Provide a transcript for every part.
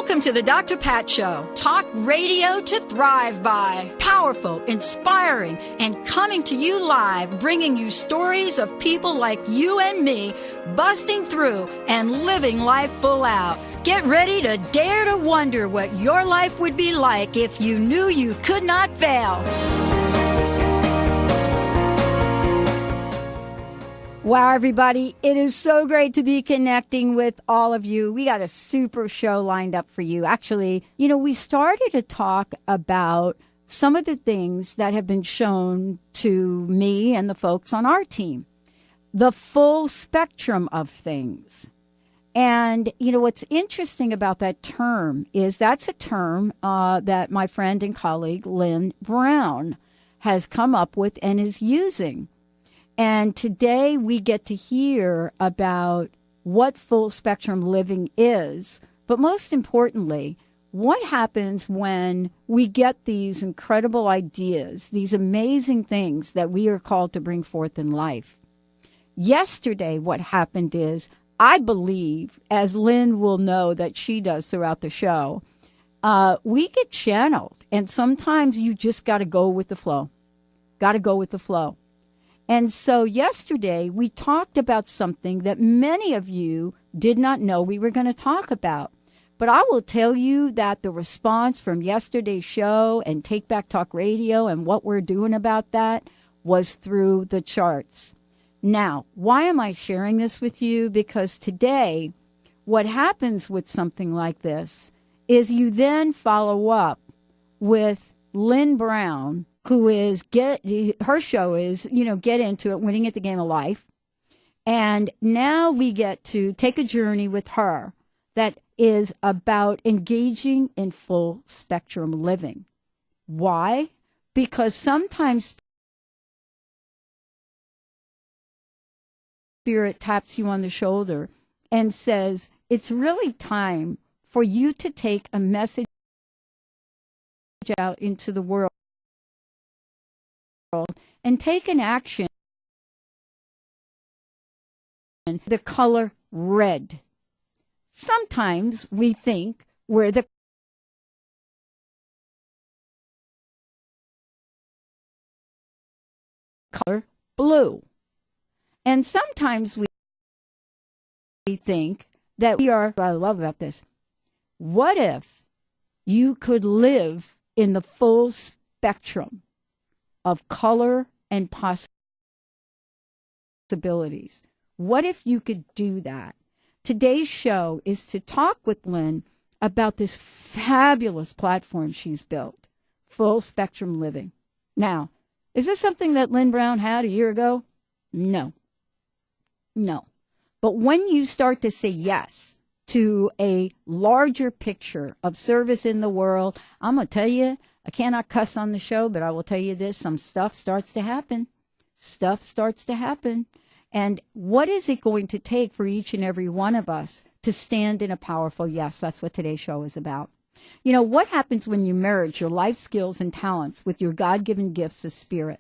Welcome to the Dr. Pat Show. Talk radio to thrive by. Powerful, inspiring, and coming to you live, bringing you stories of people like you and me busting through and living life full out. Get ready to dare to wonder what your life would be like if you knew you could not fail. Wow, everybody. It is so great to be connecting with all of you. We got a super show lined up for you. Actually, we started to talk about some of the things that have been shown to me and the folks on our team. The full spectrum of things. And, what's interesting about that term is that's a term that my friend and colleague, Lynn Brown, has come up with and is using. And today we get to hear about what full spectrum living is, but most importantly, what happens when we get these incredible ideas, these amazing things that we are called to bring forth in life. Yesterday, what happened is, I believe, as Lynn will know that she does throughout the show, we get channeled, and sometimes you just got to go with the flow. Got to go with the flow. And so yesterday, we talked about something that many of you did not know we were going to talk about. But I will tell you that the response from yesterday's show and Take Back Talk Radio and what we're doing about that was through the charts. Now, why am I sharing this with you? Because today, what happens with something like this is you then follow up with Lynn Brown, who is, her show is, Get Into It, Winning at the Game of Life. And now we get to take a journey with her that is about engaging in full spectrum living. Why? Because sometimes Spirit taps you on the shoulder and says, it's really time for you to take a message out into the world and take an action. The color red. Sometimes we think we're the color blue. And sometimes we think that we are, what I love about this, what if you could live in the full spectrum of color and possibilities? What if you could do that? Today's show is to talk with Lynn about this fabulous platform she's built, Full Spectrum Living. Now, is this something that Lynn Brown had a year ago? No. But when you start to say yes to a larger picture of service in the world, I'm going to tell you, I cannot cuss on the show, but I will tell you this, some stuff starts to happen. Stuff starts to happen. And what is it going to take for each and every one of us to stand in a powerful yes? That's what today's show is about. What happens when you merge your life skills and talents with your God-given gifts of spirit?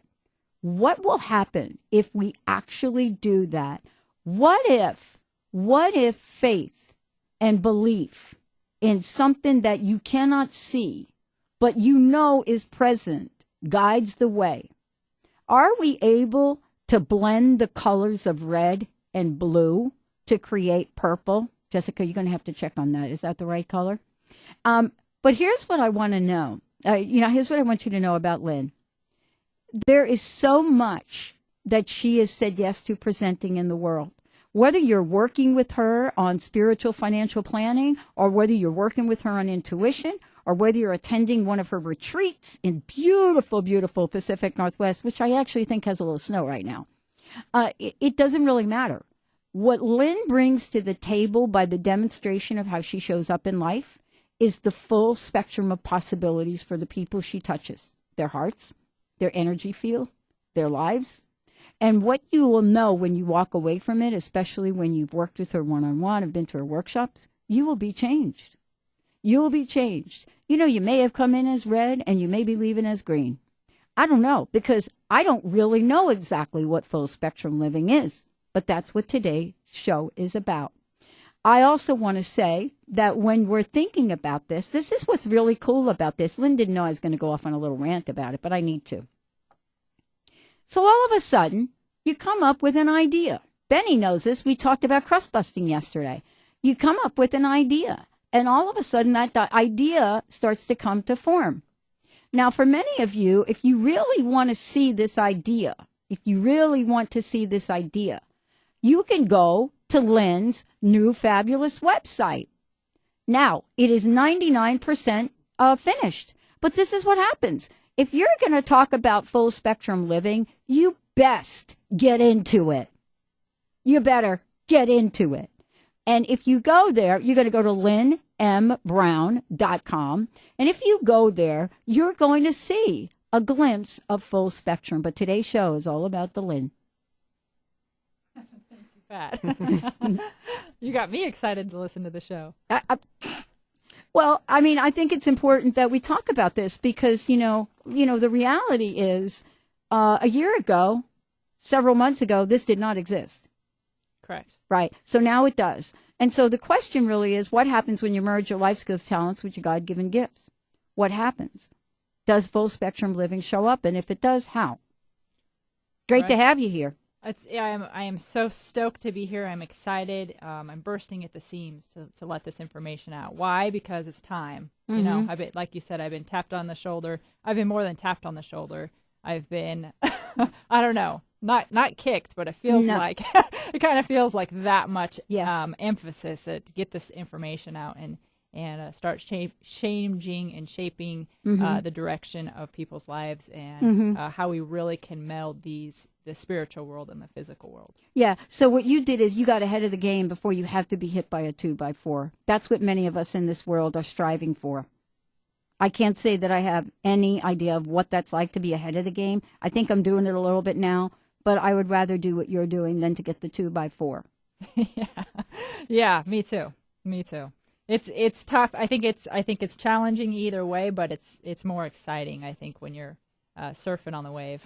What will happen if we actually do that? What if faith and belief in something that you cannot see, but is present, guides the way? Are we able to blend the colors of red and blue to create purple? Jessica, you're going to have to check on that. Is that the right color? But here's what I want to know. Here's what I want you to know about Lynn. There is so much that she has said yes to presenting in the world. Whether you're working with her on spiritual financial planning, or whether you're working with her on intuition, or whether you're attending one of her retreats in beautiful, beautiful Pacific Northwest, which I actually think has a little snow right now, it doesn't really matter. What Lynn brings to the table by the demonstration of how she shows up in life is the full spectrum of possibilities for the people she touches, their hearts, their energy field, their lives. And what you will know when you walk away from it, especially when you've worked with her one-on-one and been to her workshops, you will be changed. You will be changed. You may have come in as red and you may be leaving as green. I don't know, because I don't really know exactly what full spectrum living is, but that's what today's show is about. I also want to say that when we're thinking about this is what's really cool about this. Lynn didn't know I was going to go off on a little rant about it, but I need to. So all of a sudden, you come up with an idea. Benny knows this. We talked about crust busting yesterday. You come up with an idea, and all of a sudden that idea starts to come to form. Now, for many of you, if you really want to see this idea, you can go to Lynn's new fabulous website. Now, it is 99% finished. But this is what happens. If you're going to talk about full spectrum living, you best get into it. You better get into it. And if you go there, you're going to go to lynnmbrown.com. And if you go there, you're going to see a glimpse of full spectrum. But today's show is all about the Lynn. You got me excited to listen to the show. Well, I mean, I think it's important that we talk about this because, the reality is a year ago, several months ago, this did not exist. Correct. Right. So now it does. And so the question really is, what happens when you merge your life skills, talents with your God-given gifts? What happens? Does full spectrum living show up? And if it does, how? Great to have you here. I am so stoked to be here. I'm excited. I'm bursting at the seams to let this information out. Why? Because it's time. Mm-hmm. I've been, like you said, I've been tapped on the shoulder. I've been more than tapped on the shoulder. I've been, I don't know, not kicked, but it feels like it kind of feels like that much emphasis to get this information out and start changing and shaping the direction of people's lives and how we really can meld the spiritual world and the physical world. Yeah. So what you did is you got ahead of the game before you have to be hit by a 2x4. That's what many of us in this world are striving for. I can't say that I have any idea of what that's like to be ahead of the game. I think I'm doing it a little bit now, but I would rather do what you're doing than to get the 2x4. Yeah, me too. It's tough. I think it's challenging either way, but it's more exciting, I think, when you're surfing on the wave.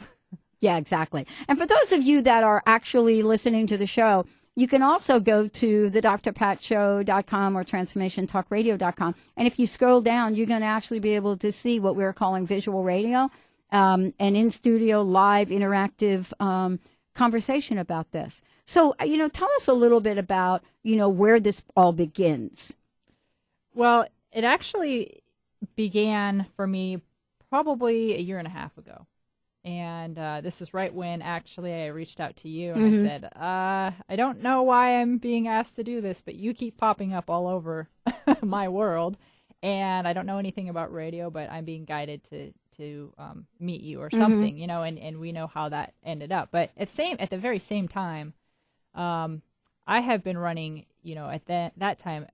Yeah, exactly. And for those of you that are actually listening to the show, you can also go to the drpatshow.com or transformationtalkradio.com. And if you scroll down, you're going to actually be able to see what we're calling visual radio, an in-studio, live, interactive conversation about this. So, tell us a little bit about, where this all begins. Well, it actually began for me probably a year and a half ago. And this is right when actually I reached out to you and I said, I don't know why I'm being asked to do this, but you keep popping up all over my world. And I don't know anything about radio, but I'm being guided to meet you or something, and we know how that ended up. But at the very same time, I have been running, at that time,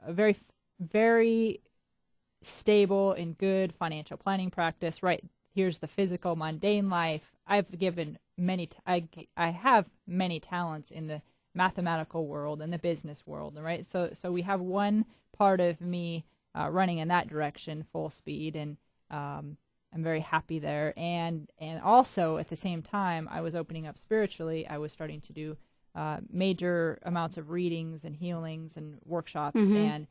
a very, very stable and good financial planning practice, right? Here's the physical, mundane life. I've given I have many talents in the mathematical world and the business world, right? So we have one part of me running in that direction, full speed, and I'm very happy there. And also at the same time, I was opening up spiritually. I was starting to do major amounts of readings and healings and workshops, and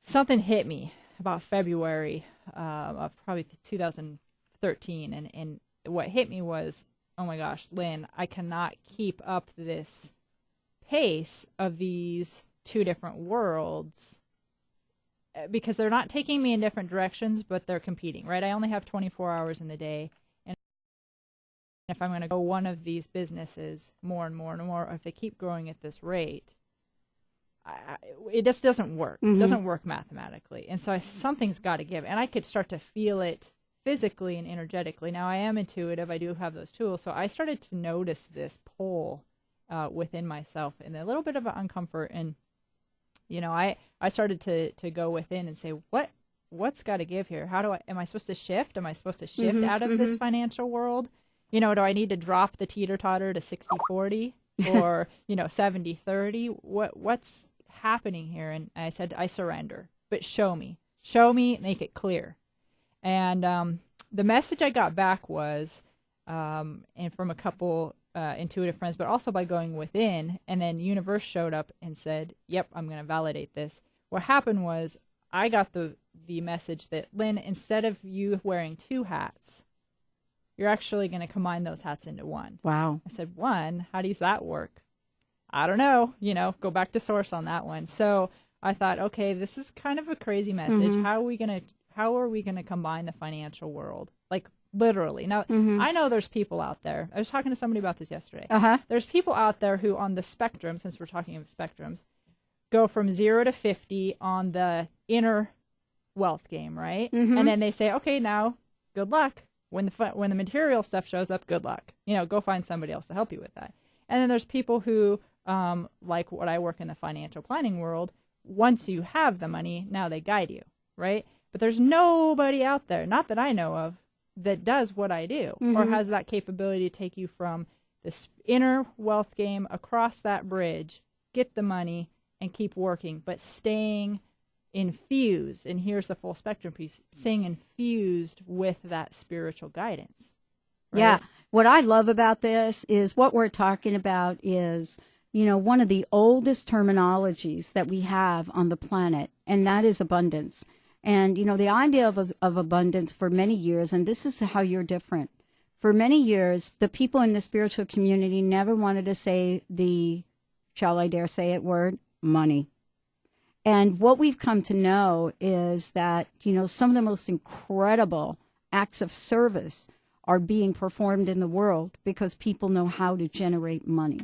something hit me about February of probably 2013, and what hit me was, oh my gosh, Lynn, I cannot keep up this pace of these two different worlds because they're not taking me in different directions, but they're competing, right? I only have 24 hours in the day, and if I'm going to go one of these businesses more and more and more, if they keep growing at this rate, it just doesn't work. It doesn't work mathematically. And so something's got to give. And I could start to feel it physically and energetically. Now, I am intuitive. I do have those tools. So I started to notice this pull within myself and a little bit of an uncomfort. And, I started to go within and say, what's got to give here? Am I supposed to shift? Am I supposed to shift out of this financial world? Do I need to drop the teeter-totter to 60-40 or, 70-30? What's happening here? And I said, I surrender, but show me, make it clear. And the message I got back was, and from a couple intuitive friends, but also by going within. And then universe showed up and said, yep, I'm going to validate this. What happened was I got the message that, Lynn, instead of you wearing 2 hats, you're actually going to combine those hats into one. Wow. I said, one? How does that work? I don't know. Go back to source on that one. So I thought, okay, this is kind of a crazy message. Mm-hmm. How are we gonna combine the financial world? Like, literally. Now, I know there's people out there. I was talking to somebody about this yesterday. There's people out there who, on the spectrum, since we're talking of spectrums, go from 0 to 50 on the inner wealth game, right? And then they say, okay, now, good luck. When the material stuff shows up, good luck. Go find somebody else to help you with that. And then there's people who, like what I work in the financial planning world, once you have the money, now they guide you, right? But there's nobody out there, not that I know of, that does what I do or has that capability to take you from this inner wealth game across that bridge, get the money, and keep working, but staying infused, and here's the full spectrum piece, staying infused with that spiritual guidance. Right? Yeah. What I love about this is what we're talking about is, one of the oldest terminologies that we have on the planet, and that is abundance. And, the idea of abundance for many years, and this is how you're different. For many years, the people in the spiritual community never wanted to say the, shall I dare say it, word, money. And what we've come to know is that, some of the most incredible acts of service are being performed in the world because people know how to generate money.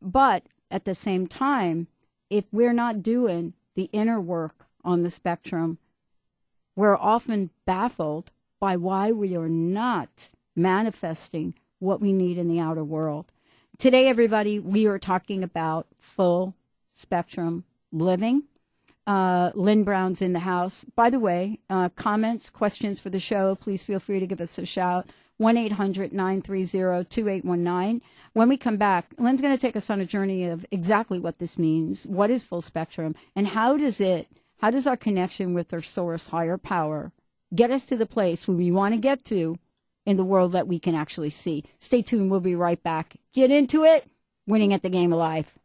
But at the same time, if we're not doing the inner work on the spectrum, we're often baffled by why we are not manifesting what we need in the outer world. Today, everybody, we are talking about full spectrum living. Lynn Brown's in the house. By the way, comments, questions for the show, please feel free to give us a shout. 1-800-930-2819. When we come back, Lynn's going to take us on a journey of exactly what this means, what is full spectrum, and how does our connection with our source, higher power, get us to the place where we want to get to in the world that we can actually see. Stay tuned. We'll be right back. Get into it. Winning at the game of life.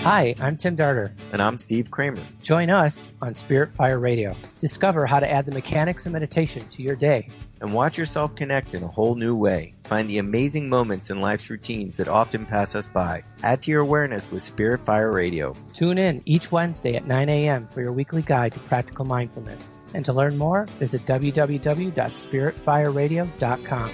Hi, I'm Tim Darter. And I'm Steve Kramer. Join us on Spirit Fire Radio. Discover how to add the mechanics of meditation to your day. And watch yourself connect in a whole new way. Find the amazing moments in life's routines that often pass us by. Add to your awareness with Spirit Fire Radio. Tune in each Wednesday at 9 a.m. for your weekly guide to practical mindfulness. And to learn more, visit www.spiritfireradio.com.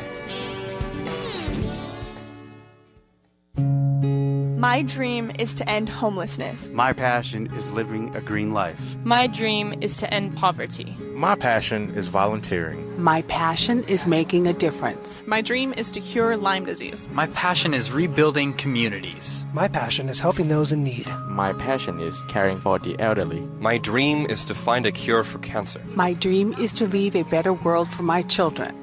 My dream is to end homelessness. My passion is living a green life. My dream is to end poverty. My passion is volunteering. My passion is making a difference. My dream is to cure Lyme disease. My passion is rebuilding communities. My passion is helping those in need. My passion is caring for the elderly. My dream is to find a cure for cancer. My dream is to leave a better world for my children.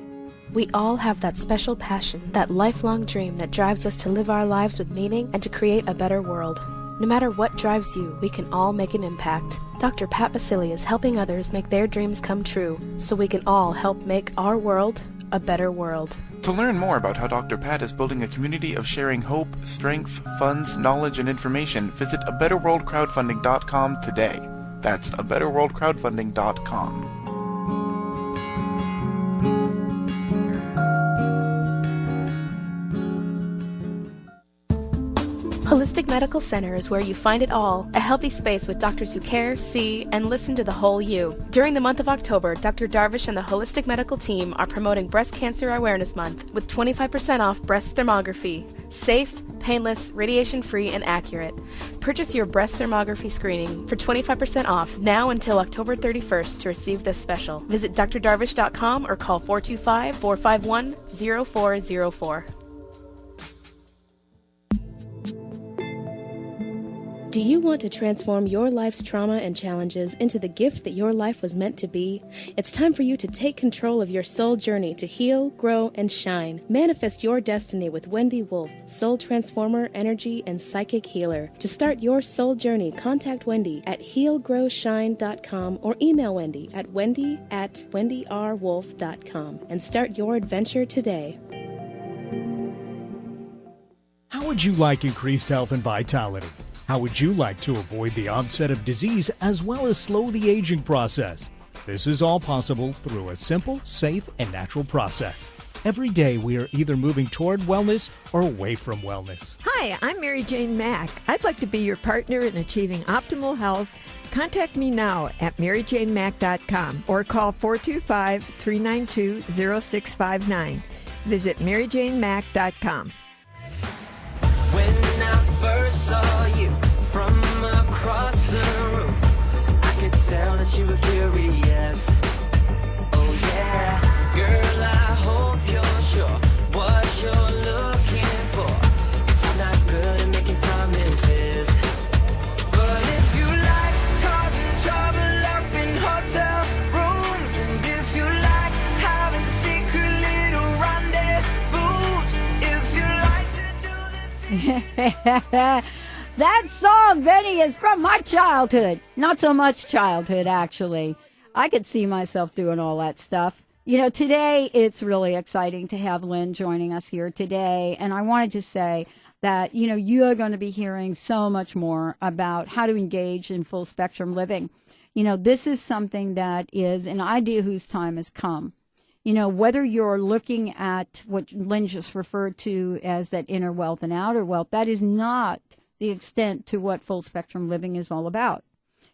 We all have that special passion, that lifelong dream that drives us to live our lives with meaning and to create a better world. No matter what drives you, we can all make an impact. Dr. Pat Basili is helping others make their dreams come true, so we can all help make our world a better world. To learn more about how Dr. Pat is building a community of sharing hope, strength, funds, knowledge, and information, visit abetterworldcrowdfunding.com today. That's abetterworldcrowdfunding.com. Holistic Medical Center is where you find it all. A healthy space with doctors who care, see, and listen to the whole you. During the month of October, Dr. Darvish and the Holistic Medical team are promoting Breast Cancer Awareness Month with 25% off breast thermography. Safe, painless, radiation-free, and accurate. Purchase your breast thermography screening for 25% off now until October 31st to receive this special. Visit drdarvish.com or call 425-451-0404. Do you want to transform your life's trauma and challenges into the gift that your life was meant to be? It's time for you to take control of your soul journey to heal, grow, and shine. Manifest your destiny with Wendy Wolf, soul transformer, energy, and psychic healer. To start your soul journey, contact Wendy at healgrowshine.com or email Wendy at wendy@wendyrwolf.com and start your adventure today. How would you like increased health and vitality? How would you like to avoid the onset of disease as well as slow the aging process? This is all possible through a simple, safe, and natural process. Every day we are either moving toward wellness or away from wellness. Hi, I'm Mary Jane Mack. I'd like to be your partner in achieving optimal health. Contact me now at maryjanemack.com or call 425-392-0659. Visit maryjanemack.com. When I first saw you from across the room, I could tell that you were curious. Oh yeah, girl, I hope you're sure what you're looking for. 'Cause I'm not good at making promises. But if you like causing trouble up in hotel rooms, and if you like having secret little rendezvous, if you like to do the That song, Benny, is from my childhood. Not so much childhood, actually. I could see myself doing all that stuff. You know, today it's really exciting to have Lynn joining us here today. And I wanted to say that, you know, you are going to be hearing so much more about how to engage in full spectrum living. You know, this is something that is an idea whose time has come. You know, whether you're looking at what Lynn just referred to as that inner wealth and outer wealth, that is not the extent to what full spectrum living is all about.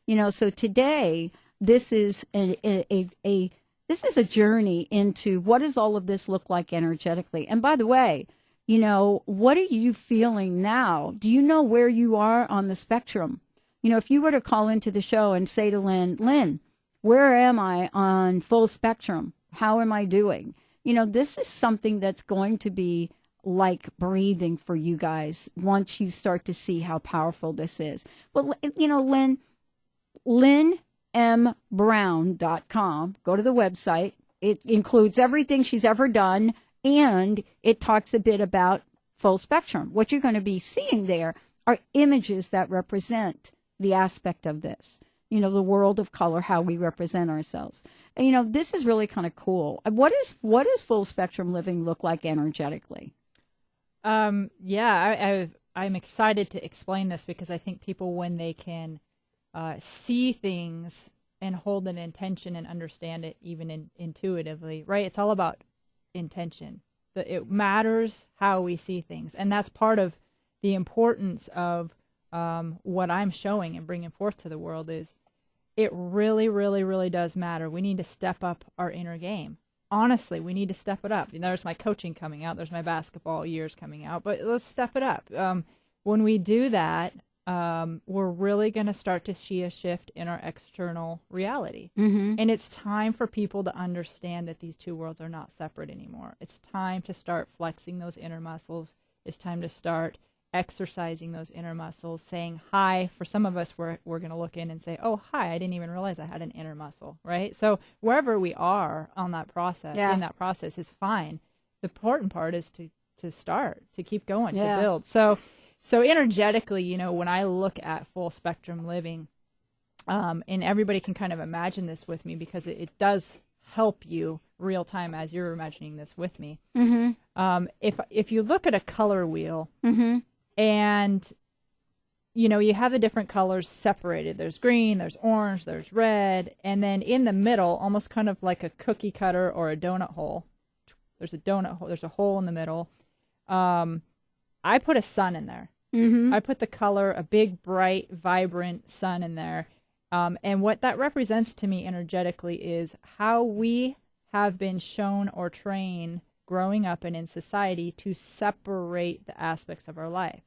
You know, so today this is this is a journey into what does all of this look like energetically. And by the way, you know, what are you feeling now? Do you know where you are on the spectrum? You know, if you were to call into the show and say to Lynn, where am I on full spectrum? How am I doing? You know, this is something that's going to be like breathing for you guys once you start to see how powerful this is. But, you know, LynnMBrown.com, go to the website. It includes everything she's ever done, and it talks a bit about full spectrum. What you're going to be seeing there are images that represent the aspect of this. You know, the world of color, how we represent ourselves. And, you know, this is really kind of cool. What does full spectrum living look like energetically? Yeah, I'm excited to explain this because I think people, when they can see things and hold an intention and understand it even intuitively, right? It's all about intention. It matters how we see things. And that's part of the importance of what I'm showing and bringing forth to the world is it really, really, really does matter. We need to step up our inner game. Honestly, we need to step it up. There's my coaching coming out. There's my basketball years coming out. But let's step it up. When we do that, we're really going to start to see a shift in our external reality. Mm-hmm. And it's time for people to understand that these two worlds are not separate anymore. It's time to start flexing those inner muscles. It's time to start exercising those inner muscles, saying hi. For some of us, we're going to look in and say, oh, hi, I didn't even realize I had an inner muscle, right? So wherever we are on that process, in that process is fine. The important part is to start, to keep going, to build. So energetically, you know, when I look at full spectrum living, and everybody can kind of imagine this with me because it does help you real time as you're imagining this with me. Mm-hmm. If you look at a color wheel, mm-hmm. and you know, you have the different colors separated. There's green, there's orange, there's red, and then in the middle, almost kind of like a cookie cutter or a donut hole, there's a donut hole, there's a hole in the middle. I put a sun in there. Mm-hmm. I put the color, a big, bright, vibrant sun in there. And what that represents to me energetically is how we have been shown or trained growing up and in society to separate the aspects of our life.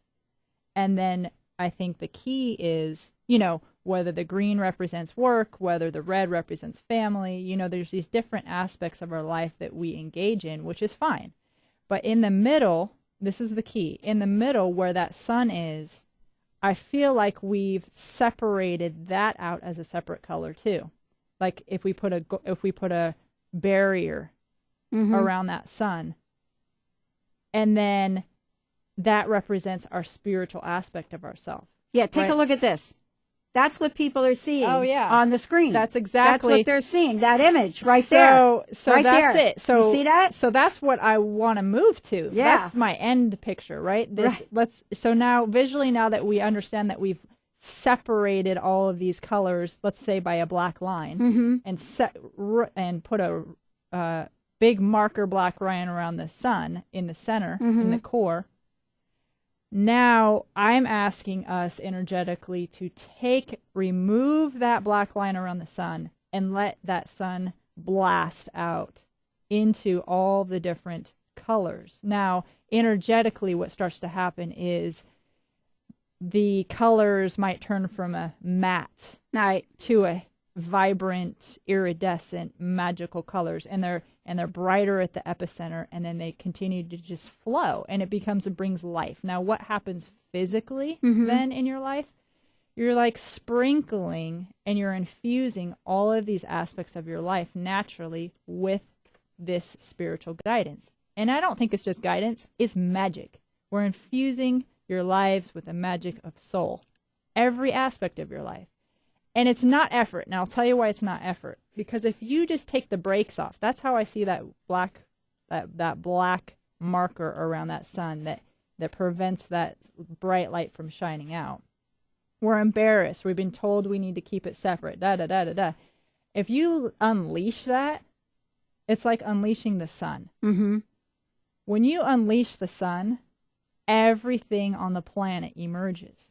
And then I think the key is, whether the green represents work, whether the red represents family, there's these different aspects of our life that we engage in, which is fine. But in the middle, this is the key, in the middle where that sun is, I feel like we've separated that out as a separate color too. Like if we put a barrier around that sun, and then that represents our spiritual aspect of ourselves. Yeah, take a look at this. That's what people are seeing on the screen. That's exactly. That's what they're seeing, that image right there. So right that's there. it. So you see that? So that's what I want to move to. Yeah. That's my end picture, right? So now visually, now that we understand that we've separated all of these colors, let's say by a black line, and put a big marker black line around the sun in the center, in the core. Now I'm asking us energetically to remove that black line around the sun and let that sun blast out into all the different colors. Now, energetically, what starts to happen is the colors might turn from a matte to a vibrant, iridescent, magical colors, and they're brighter at the epicenter, and then they continue to just flow, and it brings life. Now, what happens physically then in your life? You're like sprinkling and you're infusing all of these aspects of your life naturally with this spiritual guidance. And I don't think it's just guidance, it's magic. We're infusing your lives with the magic of soul, every aspect of your life. And it's not effort. Now, I'll tell you why it's not effort. Because if you just take the brakes off, that's how I see that black marker around that sun that prevents that bright light from shining out. We're embarrassed. We've been told we need to keep it separate. If you unleash that, it's like unleashing the sun. When you unleash the sun, everything on the planet emerges.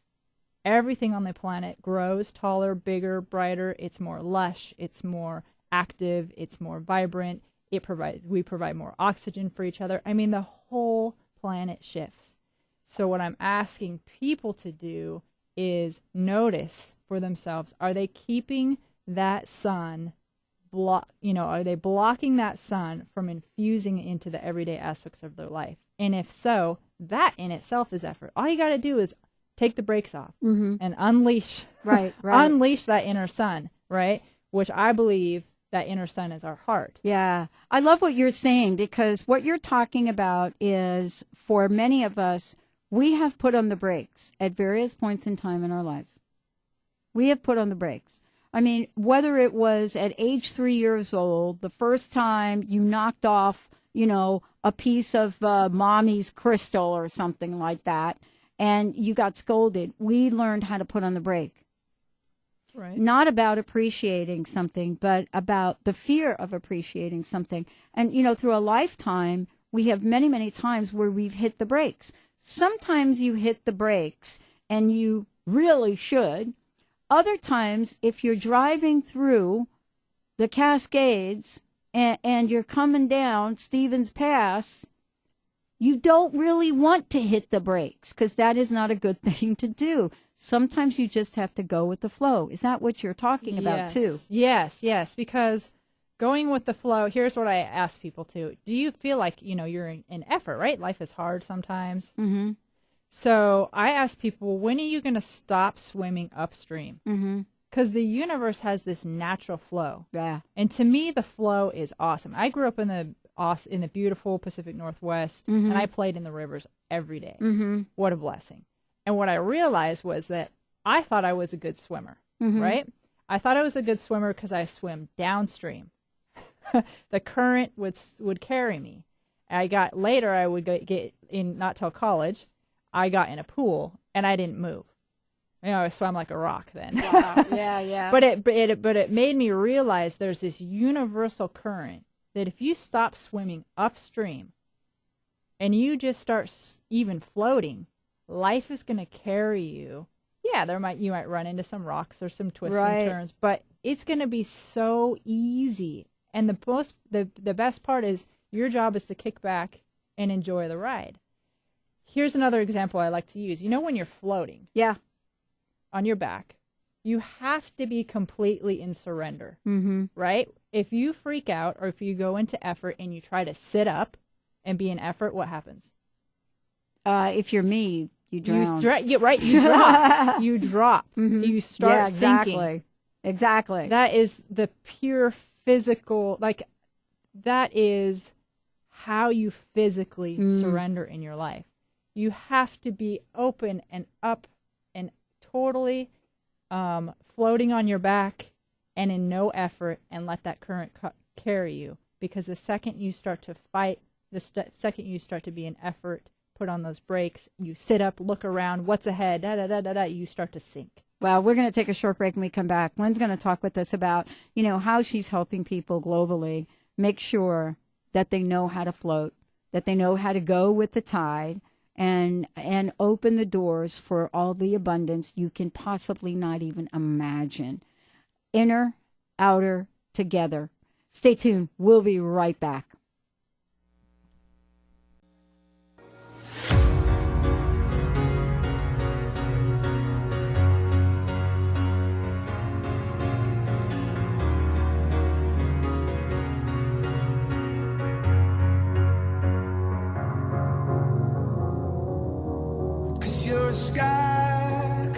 Everything on the planet grows taller, bigger, brighter. It's more lush. It's more active. It's more vibrant. We provide more oxygen for each other. I mean, the whole planet shifts. So what I'm asking people to do is notice for themselves, are they keeping that sun are they blocking that sun from infusing into the everyday aspects of their life? And if so, that in itself is effort. All you got to do is take the brakes off and unleash unleash that inner sun, right? Which I believe that inner sun is our heart. Yeah. I love what you're saying, because what you're talking about is, for many of us, we have put on the brakes at various points in time in our lives. We have put on the brakes. I mean, whether it was at age 3 years old, the first time you knocked off, a piece of mommy's crystal or something like that, and you got scolded, we learned how to put on the brake. Right. Not about appreciating something, but about the fear of appreciating something. And, through a lifetime, we have many, many times where we've hit the brakes. Sometimes you hit the brakes, and you really should. Other times, if you're driving through the Cascades and you're coming down Stevens Pass, you don't really want to hit the brakes, because that is not a good thing to do. Sometimes you just have to go with the flow. Is that what you're talking about too? Yes, because going with the flow, here's what I ask people to. Do you feel like, you're in effort, right? Life is hard sometimes. So I ask people, when are you going to stop swimming upstream? Because the universe has this natural flow. Yeah. And to me, the flow is awesome. I grew up in the beautiful Pacific Northwest, and I played in the rivers every day. What a blessing. And what I realized was that I thought I was a good swimmer, right? I thought I was a good swimmer because I swim downstream. The current would carry me. Later I would get in, not till college, I got in a pool and I didn't move. I swam like a rock then. Wow. Yeah. But it made me realize there's this universal current that if you stop swimming upstream and you just start even floating, life is going to carry you. Yeah, you might run into some rocks or some twists and turns, but it's going to be so easy. And the best part is Your job is to kick back and enjoy the ride. Here's another example I like to use. You know when you're floating on your back, you have to be completely in surrender, right? If you freak out or if you go into effort and you try to sit up and be in effort, what happens? If you're me, you drown. You drop. You drop. You start sinking. Exactly. That is the pure physical, that is how you physically surrender in your life. You have to be open and up and totally floating on your back and in no effort, and let that current carry you. Because the second you start to fight, the second you start to be in effort, put on those brakes, you sit up, look around, what's ahead, you start to sink. Well, we're going to take a short break when we come back. Lynn's going to talk with us about, how she's helping people globally make sure that they know how to float, that they know how to go with the tide, and open the doors for all the abundance you can possibly not even imagine. Inner, outer, together. Stay tuned. We'll be right back. Cause you're a sky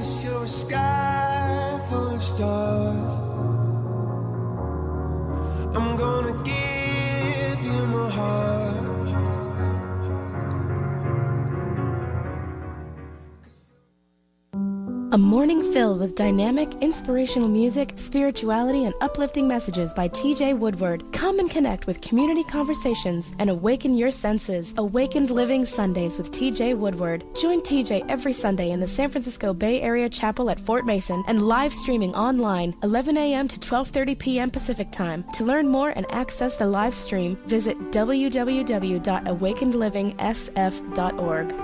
full of stars. I'm gonna give you my heart. A morning filled with dynamic, inspirational music, spirituality, and uplifting messages by TJ Woodward. Come and connect with community conversations and awaken your senses. Awakened Living Sundays with TJ Woodward. Join TJ every Sunday in the San Francisco Bay Area Chapel at Fort Mason and live streaming online 11 a.m. to 12:30 p.m. Pacific Time. To learn more and access the live stream, visit www.awakenedlivingsf.org.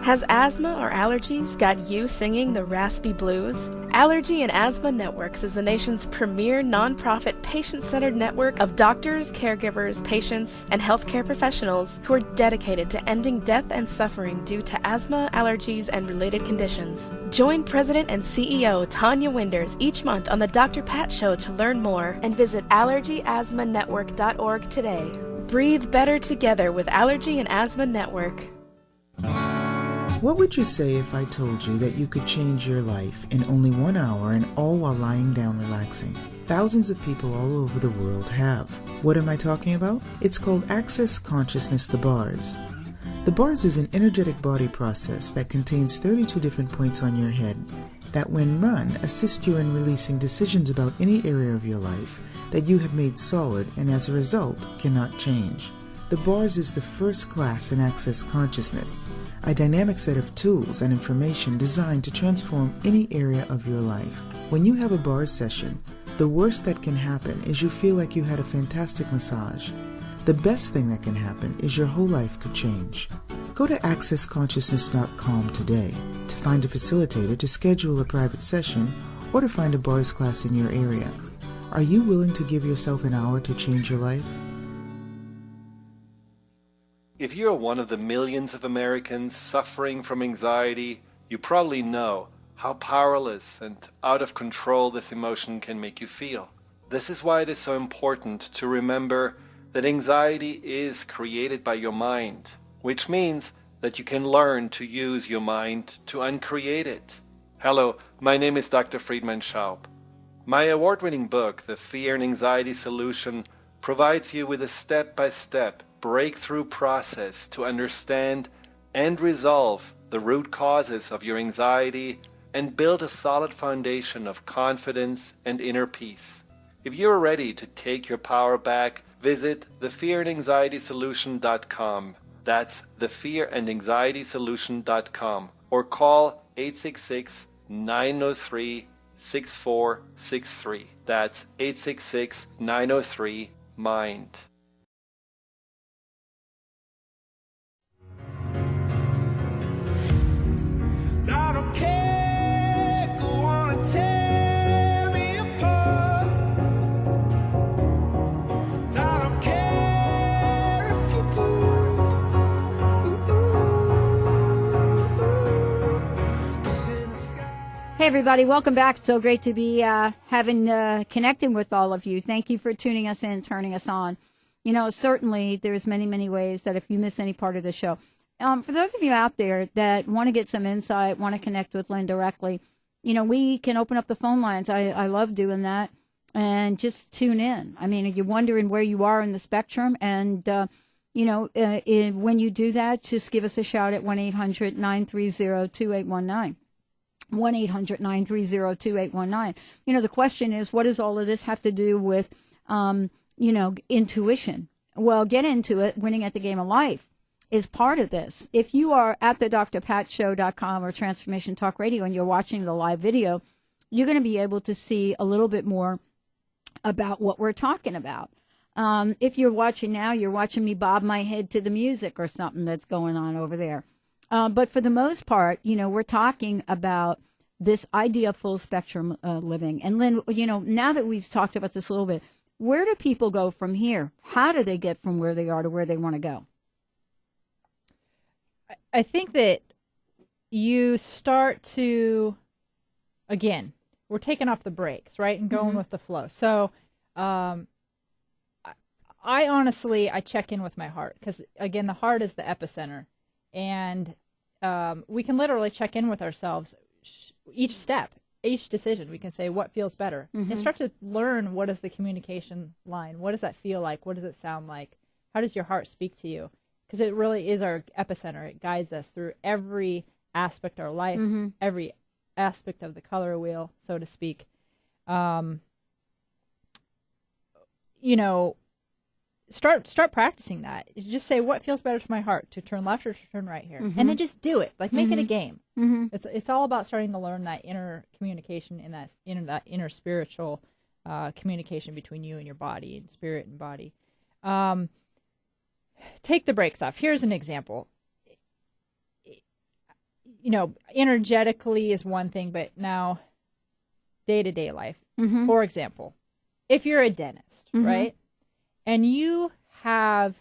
Has asthma or allergies got you singing the raspy blues? Allergy and Asthma Networks is the nation's premier nonprofit patient-centered network of doctors, caregivers, patients, and healthcare professionals who are dedicated to ending death and suffering due to asthma, allergies, and related conditions. Join President and CEO Tanya Winders each month on the Dr. Pat Show to learn more, and visit allergyasthmanetwork.org today. Breathe better together with Allergy and Asthma Network. What would you say if I told you that you could change your life in only 1 hour and all while lying down relaxing? Thousands of people all over the world have. What am I talking about? It's called Access Consciousness, the bars. The bars is an energetic body process that contains 32 different points on your head that, when run, assist you in releasing decisions about any area of your life that you have made solid and as a result cannot change. The bars is the first class in Access Consciousness, a dynamic set of tools and information designed to transform any area of your life. When you have a bar session, the worst that can happen is you feel like you had a fantastic massage. The best thing that can happen is your whole life could change. Go to accessconsciousness.com today to find a facilitator to schedule a private session or to find a bars class in your area. Are you willing to give yourself an hour to change your life? If you're one of the millions of Americans suffering from anxiety, you probably know how powerless and out of control this emotion can make you feel. This is why it is so important to remember that anxiety is created by your mind, which means that you can learn to use your mind to uncreate it. Hello, my name is Dr. Friedman Schaub. My award-winning book, The Fear and Anxiety Solution, provides you with a step-by-step breakthrough process to understand and resolve the root causes of your anxiety and build a solid foundation of confidence and inner peace. If you're ready to take your power back, visit thefearandanxietysolution.com. That's thefearandanxietysolution.com, or call 866-903-6463. That's 866-903-MIND. I don't care, go on and tear me apart. Hey, everybody. Welcome back. It's so great to be connecting with all of you. Thank you for tuning us in, turning us on. You know, certainly there's many, many ways that if you miss any part of the show. For those of you out there that want to get some insight, want to connect with Lynn directly, you know, we can open up the phone lines. I love doing that. And just tune in. I mean, you're wondering where you are in the spectrum. And, when you do that, just give us a shout at 1-800-930-2819. 1-800-930-2819. You know, the question is, what does all of this have to do with, intuition? Well, get into it. Winning at the Game of Life is part of this. If you are at the drpatshow.com or Transformation Talk Radio and you're watching the live video, you're going to be able to see a little bit more about what we're talking about. If you're watching now, you're watching me bob my head to the music or something that's going on over there. But for the most part, you know, we're talking about this idea of full spectrum living. And Lynn, you know, now that we've talked about this a little bit, where do people go from here? How do they get from where they are to where they want to go? I think that you start to, again, we're taking off the brakes, right, and going with the flow. So I honestly check in with my heart because, again, the heart is the epicenter. And we can literally check in with ourselves each step, each decision. We can say what feels better and start to learn what is the communication line. What does that feel like? What does it sound like? How does your heart speak to you? Because it really is our epicenter. It guides us through every aspect of our life, every aspect of the color wheel, so to speak. Start practicing that. Just say what feels better to my heart, to turn left or to turn right here, and then just do it. Like make it a game. It's all about starting to learn that inner communication and that inner spiritual communication between you and your body and spirit and body. Take the brakes off. Here's an example. You know, energetically is one thing, but now day-to-day life. For example, if you're a dentist, right? And you have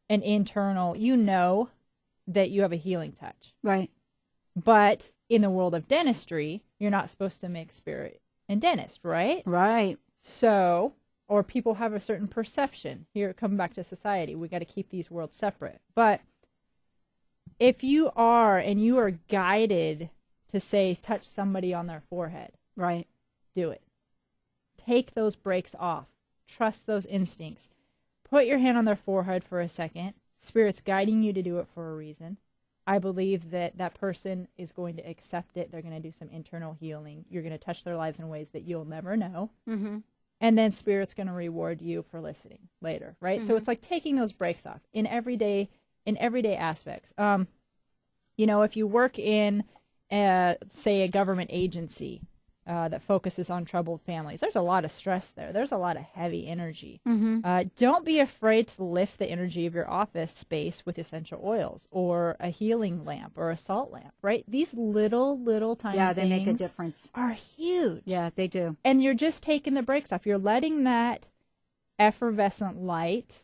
an internal, you know that you have a healing touch. Right. But in the world of dentistry, you're not supposed to mix spirit and dentist, right? Right. So, or people have a certain perception. Here, coming back to society, we got to keep these worlds separate. But if you are guided to say, touch somebody on their forehead. Right. Do it. Take those brakes off. Trust those instincts. Put your hand on their forehead for a second. Spirit's guiding you to do it for a reason. I believe that that person is going to accept it. They're going to do some internal healing. You're going to touch their lives in ways that you'll never know. And then Spirit's going to reward you for listening later, right? So it's like taking those brakes off in everyday aspects. If you work in, say, a government agency, that focuses on troubled families. There's a lot of stress there. There's a lot of heavy energy. Don't be afraid to lift the energy of your office space with essential oils or a healing lamp or a salt lamp, right? These little tiny things they make a difference. Are huge. Yeah, they do. And you're just taking the brakes off. You're letting that effervescent light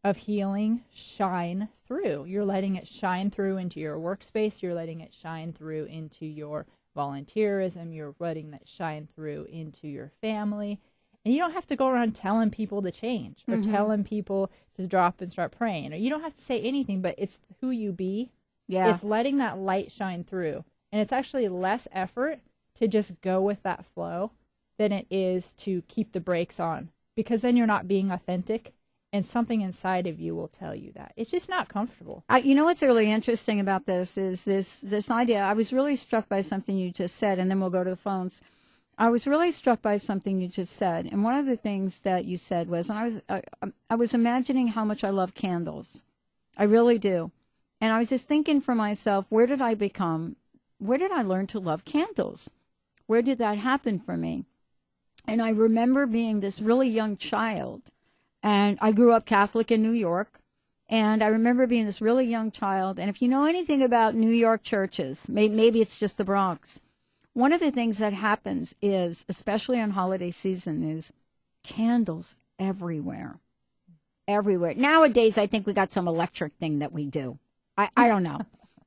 of healing shine through. You're letting it shine through into your workspace. You're letting it shine through into your volunteerism. You're letting that shine through into your family. And you don't have to go around telling people to change or telling people to drop and start praying. Or you don't have to say anything, but it's who you be. Yeah. It's letting that light shine through. And it's actually less effort to just go with that flow than it is to keep the brakes on. Because then you're not being authentic. And something inside of you will tell you that. It's just not comfortable. You know what's really interesting about this is this idea. I was really struck by something you just said, and then we'll go to the phones. I was really struck by something you just said. And one of the things that you said was, and I was imagining how much I love candles. I really do. And I was just thinking for myself, where did I learn to love candles? Where did that happen for me? And I remember being this really young child. And I grew up Catholic in New York, and I remember being this really young child. And if you know anything about New York churches, maybe it's just the Bronx, one of the things that happens is, especially on holiday season, is candles everywhere. Everywhere. Nowadays, I think we got some electric thing that we do. I don't know.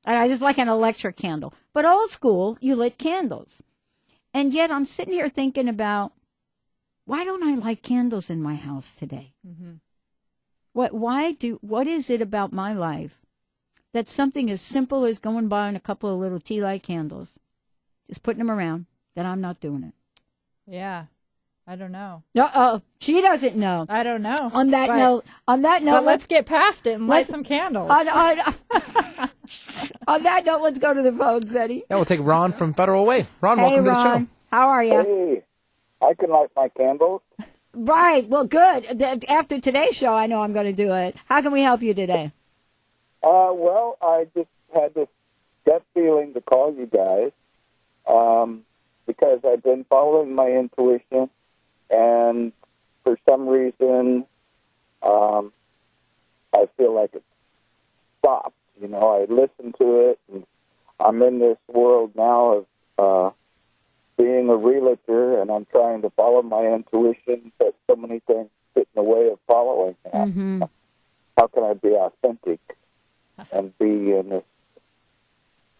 And I just like an electric candle. But old school, you lit candles. And yet I'm sitting here thinking about, why don't I light candles in my house today? Mm-hmm. What is it about my life that something as simple as going buying a couple of little tea light candles, just putting them around, that I'm not doing it? Yeah. I don't know. She doesn't know. I don't know. On that note, but let's get past it and light some candles. On that note, let's go to the phones, Betty. Yeah, we'll take Ron from Federal Way. Ron, Hey, welcome to the show. Ron. How are you? Hey, I can light my candles. Right. Well, good. After today's show, I know I'm going to do it. How can we help you today? Well, I just had this gut feeling to call you guys because I've been following my intuition, and for some reason, I feel like it stopped. You know, I listen to it, and I'm in this world now of being a realtor, and I'm trying to follow my intuition, but so many things get in the way of following that. Mm-hmm. How can I be authentic and be in this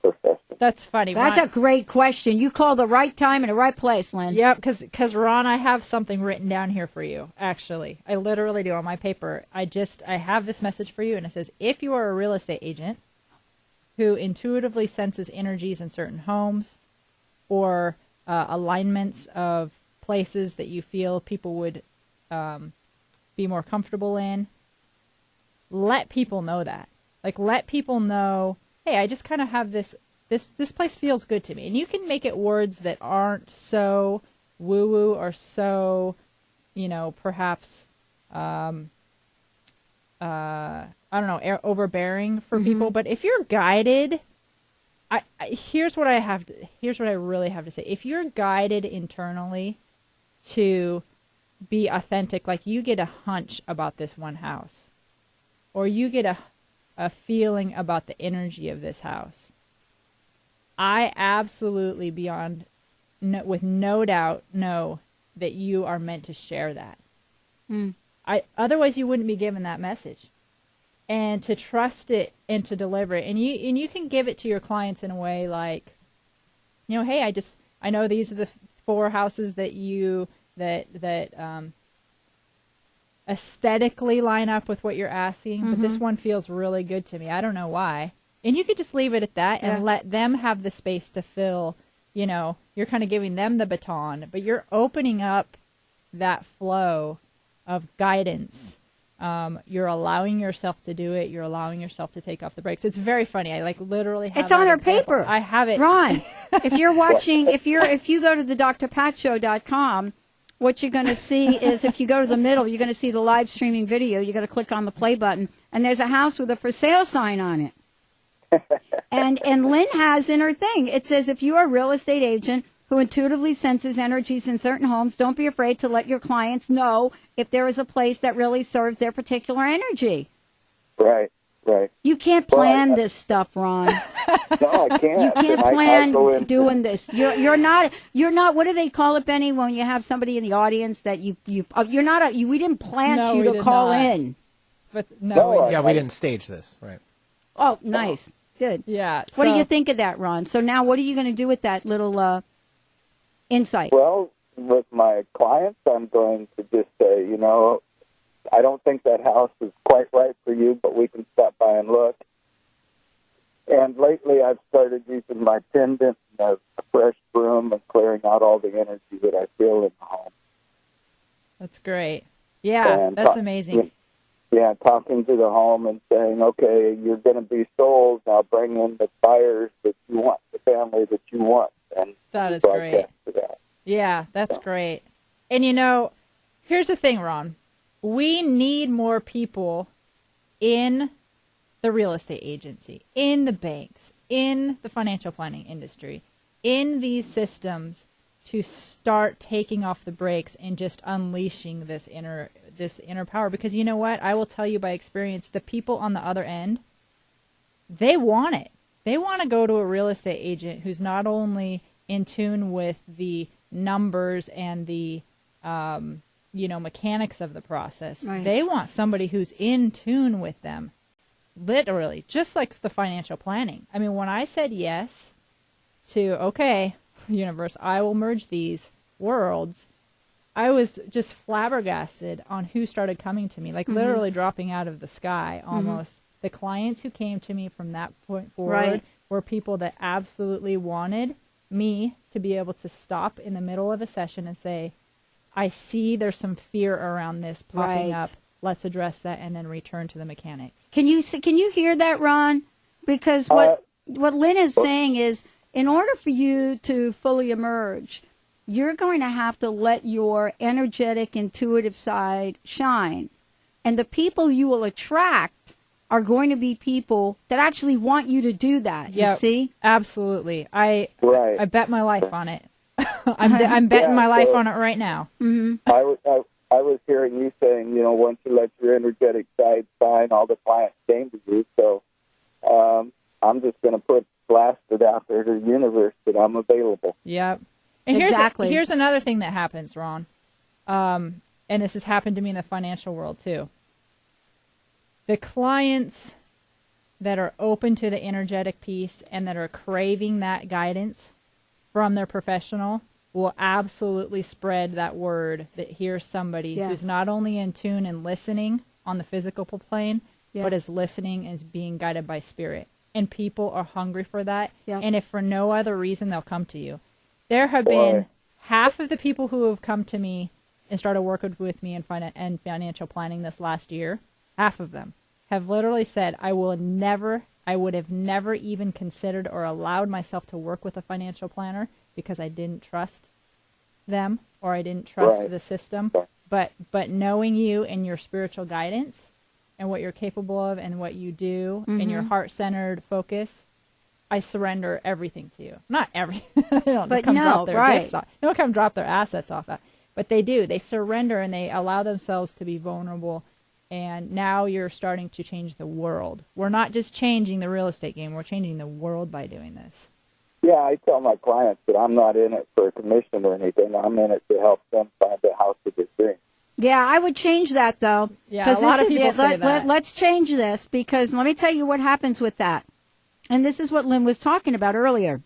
profession? That's funny. That's Ron, a great question. You call the right time and the right place, Lynn. Yep, because Ron, I have something written down here for you, actually. I literally do on my paper. I have this message for you, and it says, if you are a real estate agent who intuitively senses energies in certain homes or alignments of places that you feel people would be more comfortable in, let people know that. Like, let people know, hey, I just kind of have this place feels good to me. And you can make it words that aren't so woo-woo or so, perhaps, I don't know, overbearing for people. But if you're guided, here's what I really have to say. If you're guided internally to be authentic, like you get a hunch about this one house, or you get a feeling about the energy of this house, I absolutely with no doubt know that you are meant to share that. Otherwise you wouldn't be given that message. And to trust it and to deliver it. And you can give it to your clients in a way like, hey, I know these are the 4 houses that aesthetically line up with what you're asking, but this one feels really good to me. I don't know why. And you could just leave it at that and let them have the space to fill, you're kind of giving them the baton, but you're opening up that flow of guidance. You're allowing yourself to do it. You're allowing yourself to take off the brakes. It's very funny. I literally have it's on her paper. I have it. Ron, if you're watching, if you go to the drpatshow.com, what you're going to see is, if you go to the middle, you're going to see the live streaming video. You're going to click on the play button, and there's a house with a for sale sign on it. and Lynn has in her thing, it says, if you are a real estate agent who intuitively senses energies in certain homes, don't be afraid to let your clients know if there is a place that really serves their particular energy. Right. You can't plan this stuff, Ron. No, I can't. You can't plan doing this. You're not. What do they call it, Benny? When you have somebody in the audience that you're not. We didn't plant you to call in. But no. We didn't stage this, right? Oh, nice, good. Yeah. What do you think of that, Ron? So now, what are you going to do with that little insight? Well, with my clients, I'm going to just say, I don't think that house is quite right for you, but we can stop by and look. And lately I've started using my pendant and a fresh broom and clearing out all the energy that I feel in the home. That's great. Yeah, that's amazing. Yeah, talking to the home and saying, okay, you're going to be sold. Now bring in the buyers that you want, the family that you want. And that is great. Yeah, that's great. And here's the thing, Ron. We need more people in the real estate agency, in the banks, in the financial planning industry, in these systems to start taking off the brakes and just unleashing this inner power. Because you know what? I will tell you by experience, the people on the other end, they want it. They want to go to a real estate agent who's not only in tune with the numbers and the mechanics of the process. Right. They want somebody who's in tune with them. literally, just like the financial planning. I mean, when I said yes to, okay, universe, I will merge these worlds, I was just flabbergasted on who started coming to me, like literally dropping out of the sky almost. The clients who came to me from that point forward were people that absolutely wanted me to be able to stop in the middle of a session and say, I see there's some fear around this popping up. Let's address that and then return to the mechanics. Can you hear that, Ron? Because what Lynn is saying is, in order for you to fully emerge, you're going to have to let your energetic, intuitive side shine. And the people you will attract are going to be people that actually want you to do that. You see? Absolutely. I bet my life on it. I'm betting my life on it right now. I was hearing you saying, once you let your energetic side shine, all the clients came to you. So I'm just going to put blasted out there to the universe that I'm available. Yep. And here's another thing that happens, Ron. And this has happened to me in the financial world too. The clients that are open to the energetic piece and that are craving that guidance from their professional will absolutely spread that word that here's somebody who's not only in tune and listening on the physical plane, but is listening and is being guided by spirit. And people are hungry for that. And if for no other reason, they'll come to you. There have been half of the people who have come to me and started working with me in financial planning this last year, half of them have literally said, I would have never even considered or allowed myself to work with a financial planner because I didn't trust them or I didn't trust the system. But knowing you and your spiritual guidance and what you're capable of and what you do and your heart-centered focus, I surrender everything to you. Not everything. They don't come drop their gifts off. They don't come drop their assets off that. But they do. They surrender and they allow themselves to be vulnerable. And now you're starting to change the world. We're not just changing the real estate game. We're changing the world by doing this. Yeah, I tell my clients that I'm not in it for a commission or anything. I'm in it to help them find the house of their dreams. Yeah, I would change that, though. Yeah, a lot of people say that. Let's change this, because let me tell you what happens with that. And this is what Lynn was talking about earlier.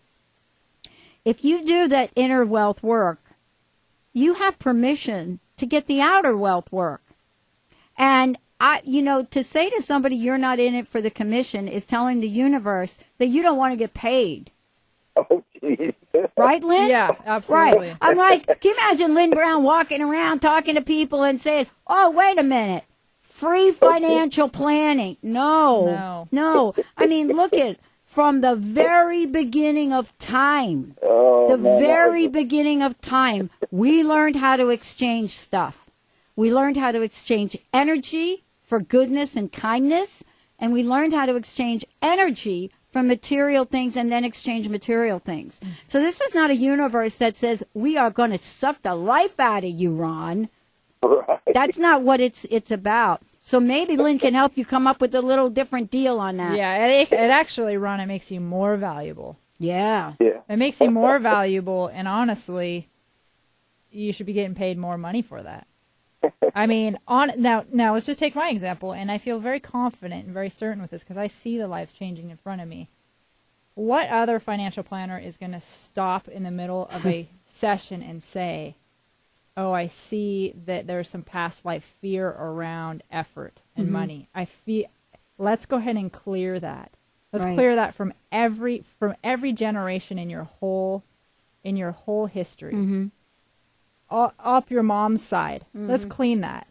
If you do that inner wealth work, you have permission to get the outer wealth work. And to say to somebody you're not in it for the commission is telling the universe that you don't want to get paid. Oh, geez. Right, Lynn? Yeah, absolutely. Right. I'm like, can you imagine Lynn Brown walking around talking to people and saying, oh, wait a minute, free financial planning? No. I mean, look at from the very beginning of time, beginning of time, we learned how to exchange stuff. We learned how to exchange energy for goodness and kindness, and we learned how to exchange energy for material things and then exchange material things. So this is not a universe that says we are going to suck the life out of you, Ron. Right. That's not what it's about. So maybe Lynn can help you come up with a little different deal on that. Yeah, it actually, Ron, it makes you more valuable. Yeah. It makes you more valuable, and honestly, you should be getting paid more money for that. I mean, now let's just take my example, and I feel very confident and very certain with this because I see the lives changing in front of me. What other financial planner is going to stop in the middle of a session and say, oh, I see that there's some past life fear around effort and money. Let's go ahead and clear that. Let's clear that from every generation in your whole history. Up your mom's side. Let's clean that.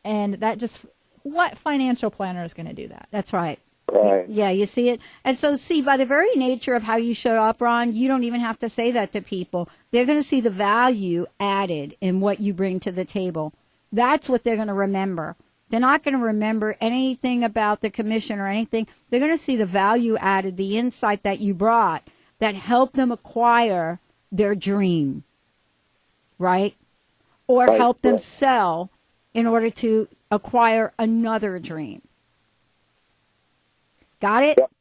And that just, what financial planner is going to do that? That's right. Right. Yeah, you see it. And so, by the very nature of how you show up, Ron, you don't even have to say that to people. They're going to see the value added in what you bring to the table. That's what they're going to remember. They're not going to remember anything about the commission or anything. They're going to see the value added, the insight that you brought that helped them acquire their dream. Right? Or help them sell in order to acquire another dream. Got it? Yep.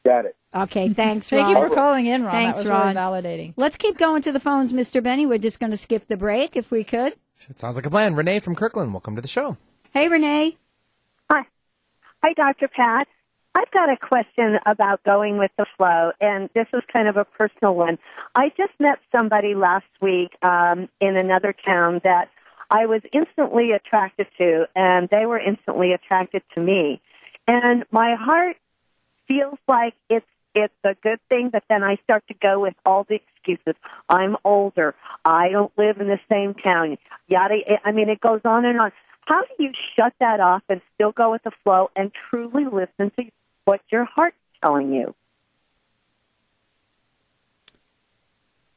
Got it. Okay, thanks, Ron. Thank you for calling in, Ron. Thanks, that was Ron. really validating. Let's keep going to the phones, Mr. Benny. We're just going to skip the break if we could. It sounds like a plan. Renee from Kirkland, welcome to the show. Hey, Renee. Hi, Dr. Pat. I've got a question about going with the flow, and this is kind of a personal one. I just met somebody last week in another town that I was instantly attracted to, and they were instantly attracted to me. And my heart feels like it's a good thing, but then I start to go with all the excuses. I'm older. I don't live in the same town. Yada. I mean, it goes on and on. How do you shut that off and still go with the flow and truly listen to what your heart's telling you?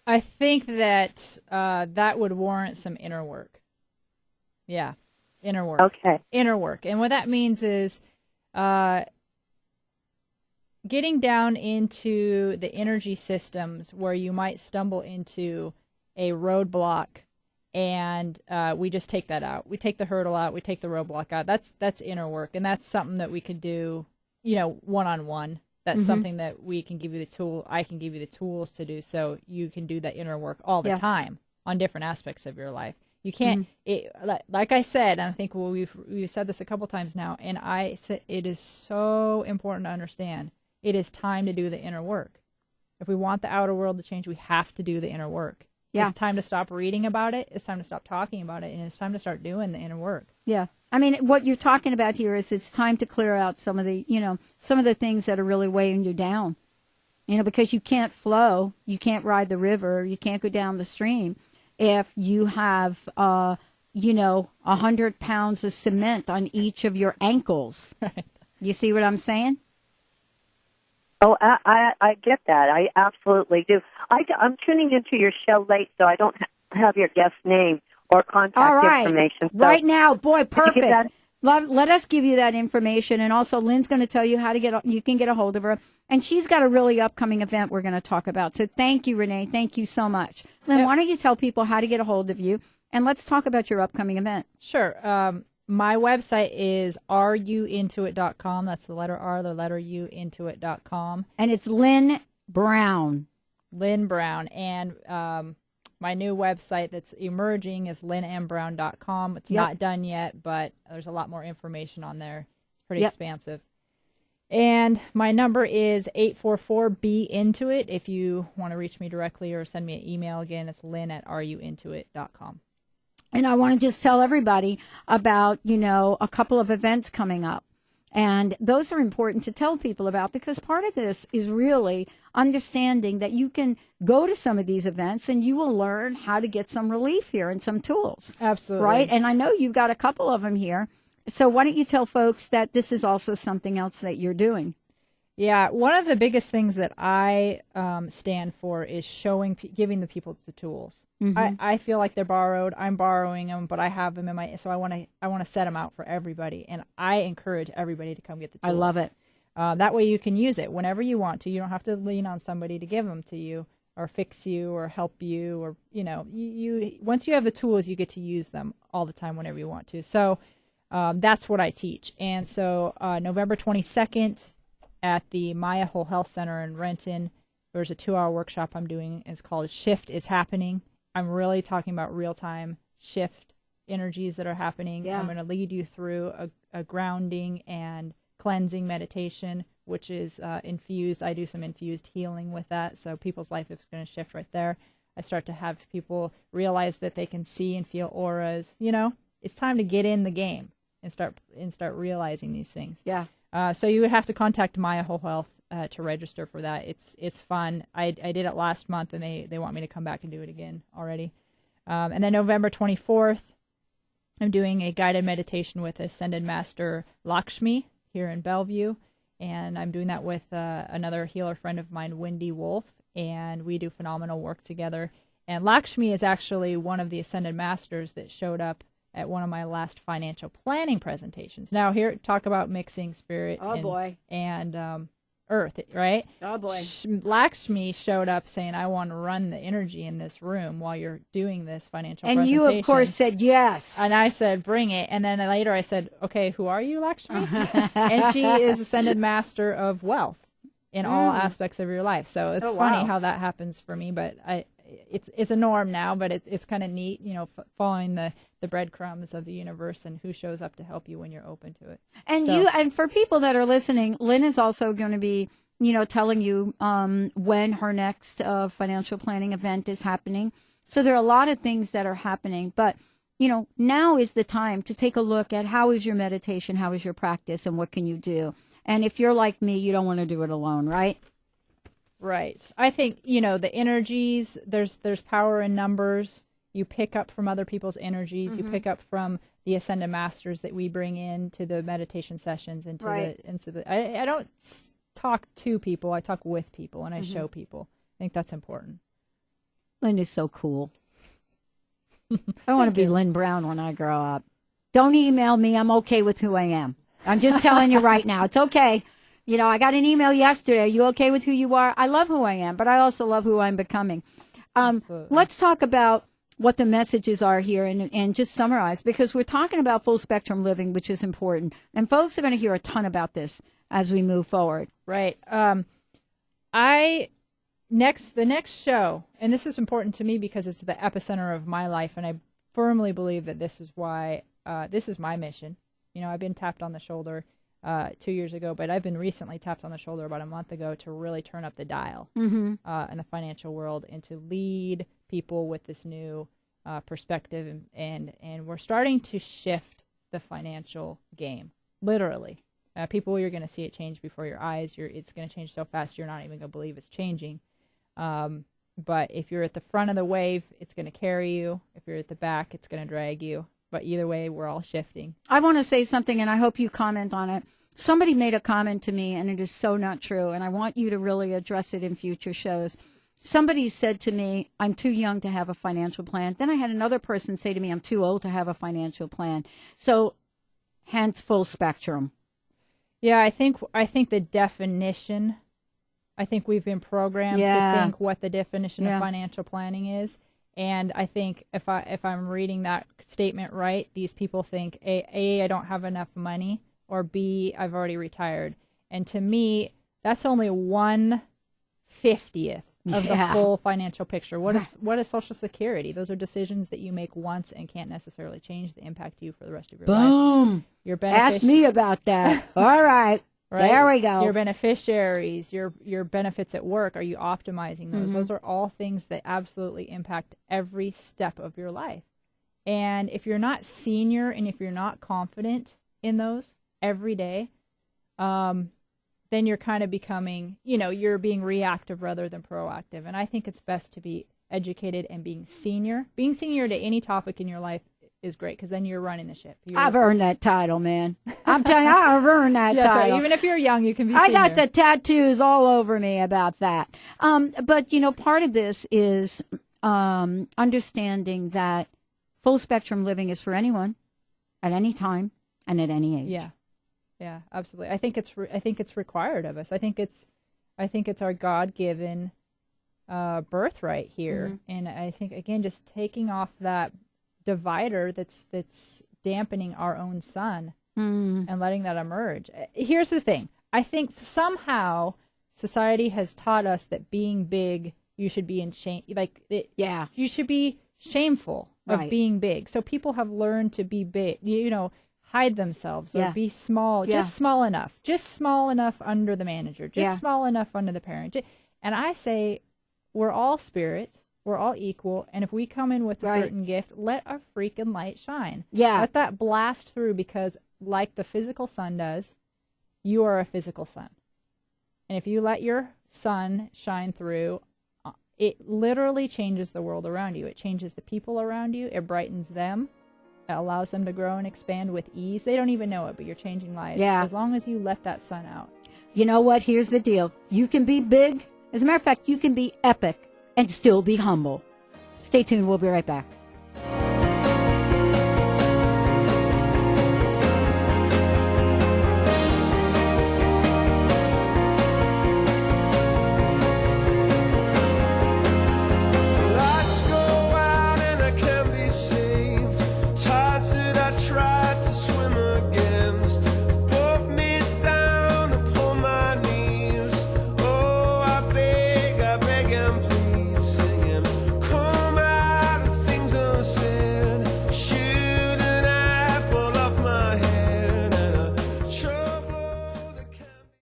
I think that that would warrant some inner work. Yeah, inner work. Okay. Inner work. And what that means is getting down into the energy systems where you might stumble into a roadblock, and we just take that out. We take the hurdle out. We take the roadblock out. That's inner work, and that's something that we could do, one-on-one. That's something that we can give you the tool. I can give you the tools to do, so you can do that inner work all the time on different aspects of your life. You can't, like I said, and I think we've said this a couple times now, and I said it is so important to understand. It is time to do the inner work. If we want the outer world to change, we have to do the inner work. Yeah. It's time to stop reading about it. It's time to stop talking about it. And it's time to start doing the inner work. Yeah. I mean, what you're talking about here is it's time to clear out some of the things that are really weighing you down. Because you can't flow, you can't ride the river, you can't go down the stream if you have, 100 pounds of cement on each of your ankles. Right. You see what I'm saying? Oh, I get that. I absolutely do. I'm tuning into your show late, so I don't have your guest name or contact information. So right now, boy, perfect. Let us give you that information, and also Lynn's going to tell you how to you can get a hold of her, and she's got a really upcoming event we're going to talk about. So thank you, Renee. Thank you so much. Lynn, why don't you tell people how to get a hold of you, and let's talk about your upcoming event. Sure. My website is ruintoit.com. That's the letter R, the letter U, intoit.com. And it's Lynn Brown. Lynn Brown. And my new website that's emerging is lynnmbrown.com. It's not done yet, but there's a lot more information on there. It's pretty expansive. And my number is 844-BE-INTO-IT. If you want to reach me directly or send me an email, again, it's lynn@ruintoit.com. And I want to just tell everybody about, a couple of events coming up. And those are important to tell people about, because part of this is really understanding that you can go to some of these events and you will learn how to get some relief here and some tools. Absolutely. Right? And I know you've got a couple of them here. So why don't you tell folks that this is also something else that you're doing? Yeah, one of the biggest things that I stand for is giving the people the tools. Mm-hmm. I feel like they're borrowed. I'm borrowing them, but I have them so I want to set them out for everybody, and I encourage everybody to come get the tools. I love it. That way you can use it whenever you want to. You don't have to lean on somebody to give them to you or fix you or help you, or you once you have the tools, you get to use them all the time whenever you want to. So that's what I teach. And so November 22nd. At the Maya Whole Health Center in Renton, there's a 2-hour workshop I'm doing. It's called Shift is Happening. I'm really talking about real-time shift energies that are happening. Yeah. I'm going to lead you through a grounding and cleansing meditation, which is infused. I do some infused healing with that, so people's life is going to shift right there. I start to have people realize that they can see and feel auras. It's time to get in the game and start realizing these things. Yeah. So you would have to contact Maya Whole Health to register for that. It's fun. I did it last month, and they want me to come back and do it again already. And then November 24th, I'm doing a guided meditation with Ascended Master Lakshmi here in Bellevue, and I'm doing that with another healer friend of mine, Wendy Wolf, and we do phenomenal work together. And Lakshmi is actually one of the Ascended Masters that showed up at one of my last financial planning presentations. Now, here, talk about mixing spirit and earth, right? Oh, boy. Lakshmi showed up saying, I want to run the energy in this room while you're doing this financial presentation. And you, of course, said yes. And I said, bring it. And then later I said, okay, who are you, Lakshmi? And she is Ascended Master of Wealth in all aspects of your life. So it's funny how that happens for me, but it's a norm now, but it's kind of neat, following the breadcrumbs of the universe and who shows up to help you when you're open to it. And for people that are listening, Lynn is also going to be, telling you when her next financial planning event is happening. So there are a lot of things that are happening, but now is the time to take a look at how is your meditation, how is your practice, and what can you do. And if you're like me, you don't want to do it alone, right? Right. I think, the energies, there's power in numbers. You pick up from other people's energies. You pick up from the Ascended Masters that we bring in to the meditation sessions and I don't talk to people. I talk with people and I show people. I think that's important. Lynn is so cool. I want to be Lynn Brown when I grow up. Don't email me. I'm okay with who I am. I'm just telling you right now. It's okay. I got an email yesterday. Are you okay with who you are? I love who I am, but I also love who I'm becoming. Let's talk about what the messages are here and just summarize, because we're talking about full spectrum living, which is important. And folks are going to hear a ton about this as we move forward. Right. The next show, and this is important to me because it's the epicenter of my life, and I firmly believe that this is why, this is my mission. I've been tapped on the shoulder 2 years ago, but I've been recently tapped on the shoulder about a month ago to really turn up the dial in the financial world and to lead people with this new perspective. And we're starting to shift the financial game, literally. People, you're going to see it change before your eyes. It's going to change so fast you're not even going to believe it's changing. But if you're at the front of the wave, it's going to carry you. If you're at the back, it's going to drag you. But either way, we're all shifting. I want to say something, and I hope you comment on it. Somebody made a comment to me, and it is so not true, and I want you to really address it in future shows. Somebody said to me, I'm too young to have a financial plan. Then I had another person say to me, I'm too old to have a financial plan. So, hence full spectrum. Yeah, I think the definition, I think we've been programmed to think what the definition of financial planning is. And I think if I'm reading that statement right, these people think A, I don't have enough money, or B, I've already retired. And to me, that's only 1/50th of the whole financial picture. What is Social Security? Those are decisions that you make once and can't necessarily change the impact to you for the rest of your life. Boom. Ask me about that. All right. Right? There we go. Your beneficiaries, your benefits at work, are you optimizing those? Those are all things that absolutely impact every step of your life. And if you're not senior and if you're not confident in those every day, then you're kind of becoming, you're being reactive rather than proactive. And I think it's best to be educated and being senior. Being senior to any topic in your life is great, because then you're running the ship. I've earned that title, man. I'm telling you, I've earned that title. So even if you're young, you can be senior. I got the tattoos all over me about that. But, part of this is understanding that full spectrum living is for anyone, at any time, and at any age. Yeah, absolutely. I think it's required of us. I think it's our God-given birthright here. And I think, again, just taking off that divider that's dampening our own sun and letting that emerge. Here's the thing. I think somehow society has taught us that being big, you should be in shame. You should be shameful of being big. So people have learned to be big, hide themselves or be small, just small enough under the manager, just small enough under the parent. And I say, we're all spirits. We're all equal, and if we come in with a certain gift, let our freaking light shine. Let that blast through, because like the physical sun does, you are a physical sun. And if you let your sun shine through, it literally changes the world around you. It changes the people around you. It brightens them. It allows them to grow and expand with ease. They don't even know it, but you're changing lives. As long as you let that sun out. You know what? Here's the deal. You can be big. As a matter of fact, you can be epic and still be humble. Stay tuned. We'll be right back.